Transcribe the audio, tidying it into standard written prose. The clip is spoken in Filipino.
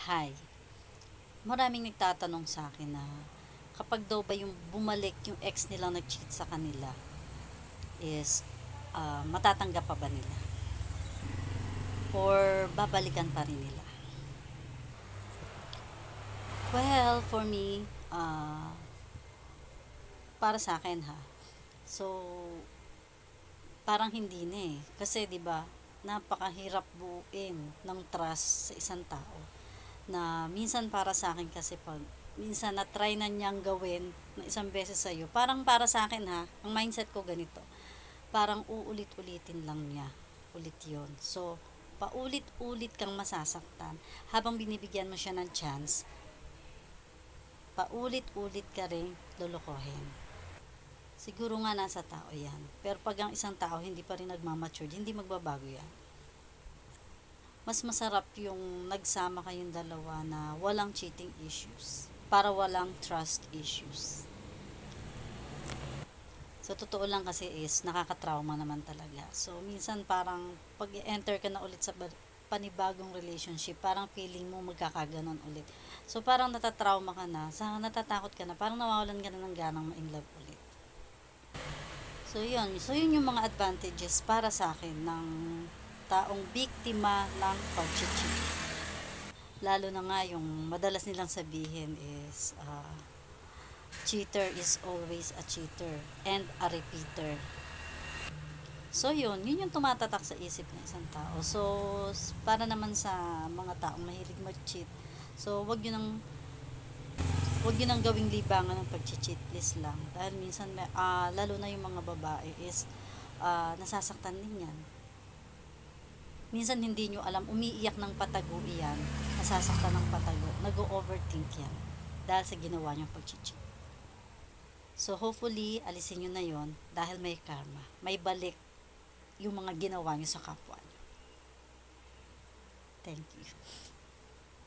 Hi. Maraming nagtatanong sa akin na kapag daw ba yung bumalik yung ex nilang nag-cheat sa kanila is matatanggap pa ba nila? Or babalikan pa rin nila? Well, for me, para sa akin ha. So, parang hindi na eh. Kasi 'di ba, napakahirap buuin ng trust sa isang tao. Na minsan para sa akin kasi pag minsan na try na niyang gawin ng isang beses sa iyo, parang para sa akin ha, ang mindset ko ganito. Parang uulit-ulitin lang niya. Ulit 'yon. So, paulit-ulit kang masasaktan habang binibigyan mo siya ng chance, paulit-ulit ka ring lolokohin. Siguro nga nasa tao yan. Pero pag ang isang tao hindi pa rin nagmamature, hindi magbabago yan. Mas masarap yung nagsama kayong dalawa na walang cheating issues. Para walang trust issues. Sa totoo lang kasi is nakaka-trauma naman talaga. So, minsan parang pag enter ka na ulit sa panibagong relationship, parang feeling mo magkakaganon ulit. So, parang natatrauma ka na, natatakot ka na, parang nawawalan ka na ng ganang ma-in love ulit. So, yun. So, yun yung mga advantages para sa akin ng taong biktima ng pag-cheat. Lalo na nga yung madalas nilang sabihin is cheater is always a cheater and a repeater. So yun yung tumatatak sa isip ng isang tao. So para naman sa mga taong mahilig mag-cheat, so wag yun ang gawing libangan ng pag-cheat, please lang. Dahil minsan lalo na yung mga babae is nasasaktan din yan. Minsan hindi nyo alam, umiiyak ng patago iyan, nasasaktan ng patago, nag-overthink yan dahil sa ginawa nyo pag-cheat. So hopefully alisin nyo na yon dahil may karma, may balik yung mga ginawa nyo sa kapwa nyo. Thank you.